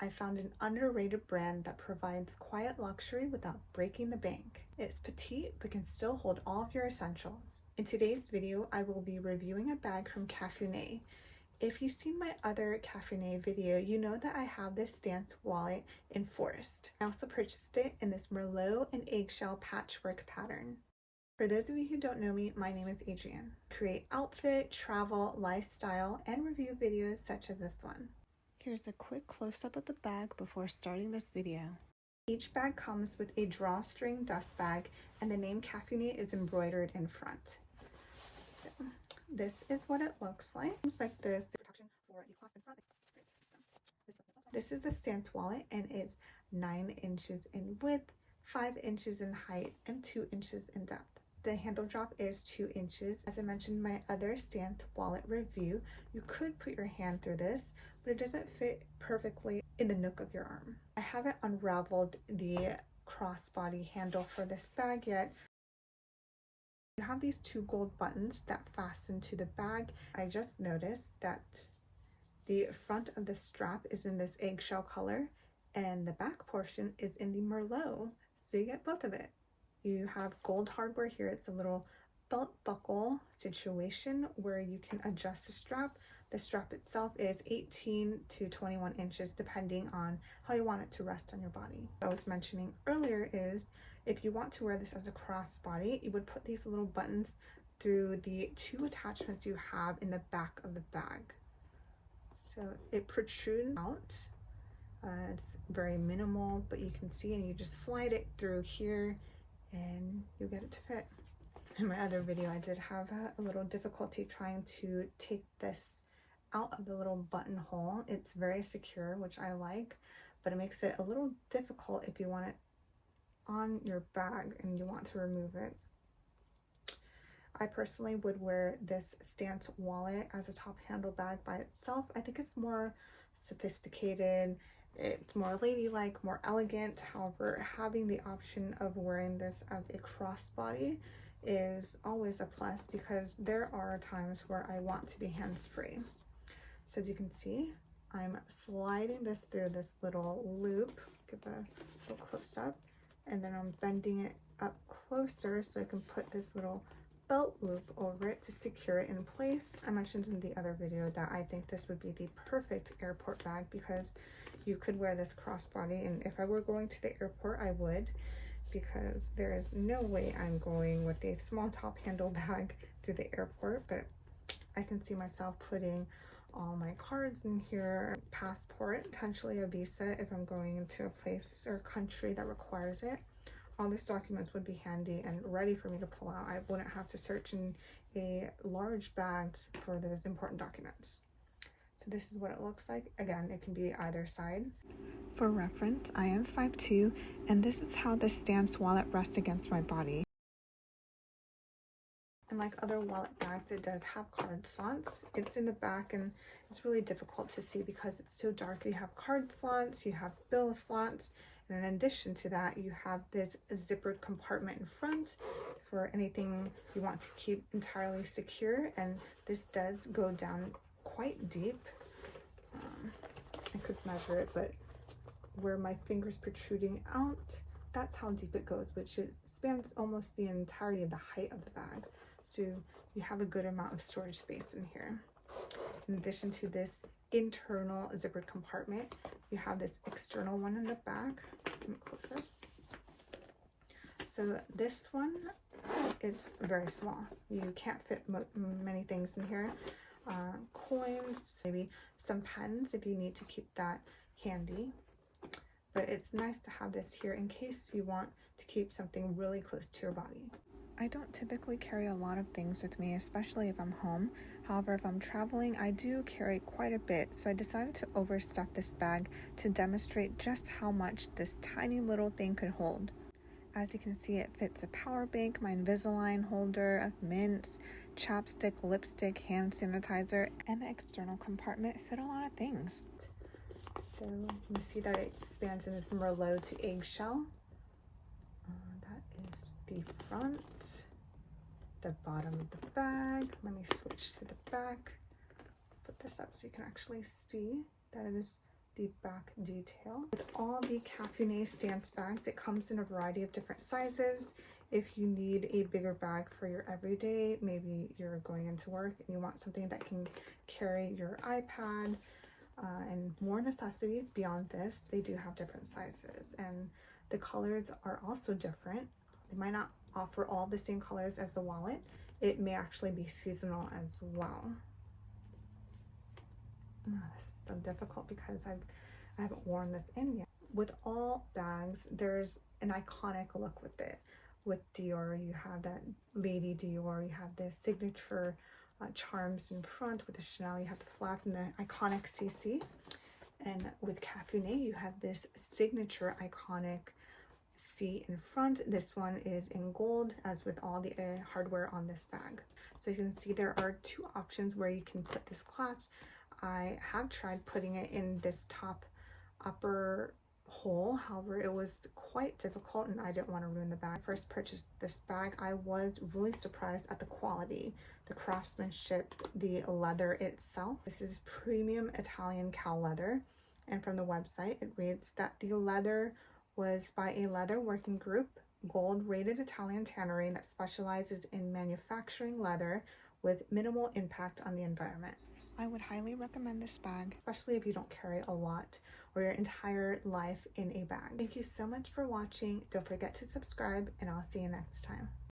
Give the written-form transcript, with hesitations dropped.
I found an underrated brand that provides quiet luxury without breaking the bank. It's petite but can still hold all of your essentials. In today's video, I will be reviewing a bag from Cafuné. If you've seen my other Cafuné video, you know that I have this stance wallet in forest. I also purchased it in this Merlot and Eggshell patchwork pattern. For those of you who don't know me, my name is Adrienne. I create outfit, travel, lifestyle, and review videos such as this one. Here's a quick close-up of the bag before starting this video. Each bag comes with a drawstring dust bag and the name Cafuné is embroidered in front. So, this is what it looks like. It's like this. The protection for the clasp in front. This is the stance wallet and it's 9 inches in width, 5 inches in height, and 2 inches in depth. The handle drop is 2 inches. As I mentioned in my other stance wallet review, you could put your hand through this, but it doesn't fit perfectly in the nook of your arm. I haven't unraveled the crossbody handle for this bag yet. You have these 2 gold buttons that fasten to the bag. I just noticed that the front of the strap is in this eggshell color and the back portion is in the Merlot, so you get both of it. You have gold hardware here. It's a little belt buckle situation where you can adjust the strap. The strap itself is 18 to 21 inches depending on how you want it to rest on your body. What I was mentioning earlier is if you want to wear this as a crossbody, you would put these little buttons through the 2 attachments you have in the back of the bag. So it protrudes out. It's very minimal, but you can see, and you just slide it through here and you get it to fit. In my other video, I did have a little difficulty trying to take this out of the little buttonhole. It's very secure, which I like, but it makes it a little difficult if you want it on your bag and you want to remove it. I personally would wear this stance wallet as a top handle bag by itself. I think it's more sophisticated. It's more ladylike, more elegant. However, having the option of wearing this as a crossbody is always a plus because there are times where I want to be hands-free. So as you can see, I'm sliding this through this little loop. Get the little close-up, and then I'm bending it up closer so I can put this little belt loop over it to secure it in place. I mentioned in the other video that I think this would be the perfect airport bag because you could wear this crossbody, and if I were going to the airport, I would, because there is no way I'm going with a small top handle bag through the airport, but I can see myself putting all my cards in here, passport, potentially a visa if I'm going into a place or country that requires it. All these documents would be handy and ready for me to pull out. I wouldn't have to search in a large bag for those important documents. So this is what it looks like. Again, it can be either side. For reference, I am 5'2", and this is how the stance wallet rests against my body. And like other wallet bags, it does have card slots. It's in the back and it's really difficult to see because it's so dark. You have card slots, you have bill slots, and in addition to that, you have this zippered compartment in front for anything you want to keep entirely secure. And this does go down quite deep. I could measure it, but where my finger's protruding out, that's how deep it goes, which spans almost the entirety of the height of the bag. So you have a good amount of storage space in here. In addition to this internal zippered compartment, you have this external one in the back. Let me close this. So this one, it's very small. You can't fit many things in here. Coins, maybe some pens if you need to keep that handy. But it's nice to have this here in case you want to keep something really close to your body. I don't typically carry a lot of things with me, especially if I'm home. However, if I'm traveling, I do carry quite a bit, so I decided to overstuff this bag to demonstrate just how much this tiny little thing could hold. As you can see, it fits a power bank, my Invisalign holder, mints, chapstick, lipstick, hand sanitizer, and the external compartment fit a lot of things. So you can see that it expands in this Merlot to Eggshell. That is the front. The bottom of the bag. Let me switch to the back. Put this up so you can actually see that it is the back detail. With all the Cafuné stance bags, it comes in a variety of different sizes. If you need a bigger bag for your everyday, maybe you're going into work and you want something that can carry your iPad and more necessities beyond this, they do have different sizes, and the colors are also different. They might not offer all the same colors as the wallet. It may actually be seasonal as well. This is so difficult because I haven't worn this in yet. With all bags, there's an iconic look with it. With Dior, you have that Lady Dior, you have the signature charms in front. With the Chanel, you have the flap and the iconic CC. And with Cafuné, you have this signature iconic C in front. This one is in gold, as with all the hardware on this bag. So you can see there are two options where you can put this clasp. I have tried putting it in this top upper hole, however it was quite difficult and I didn't want to ruin the bag. When I first purchased this bag, I was really surprised at the quality, the craftsmanship, the leather itself. This is premium Italian cow leather, and from the website it reads that the leather was by a leather working group, gold rated Italian tannery that specializes in manufacturing leather with minimal impact on the environment. I would highly recommend this bag, especially if you don't carry a lot or your entire life in a bag. Thank you so much for watching. Don't forget to subscribe, and I'll see you next time.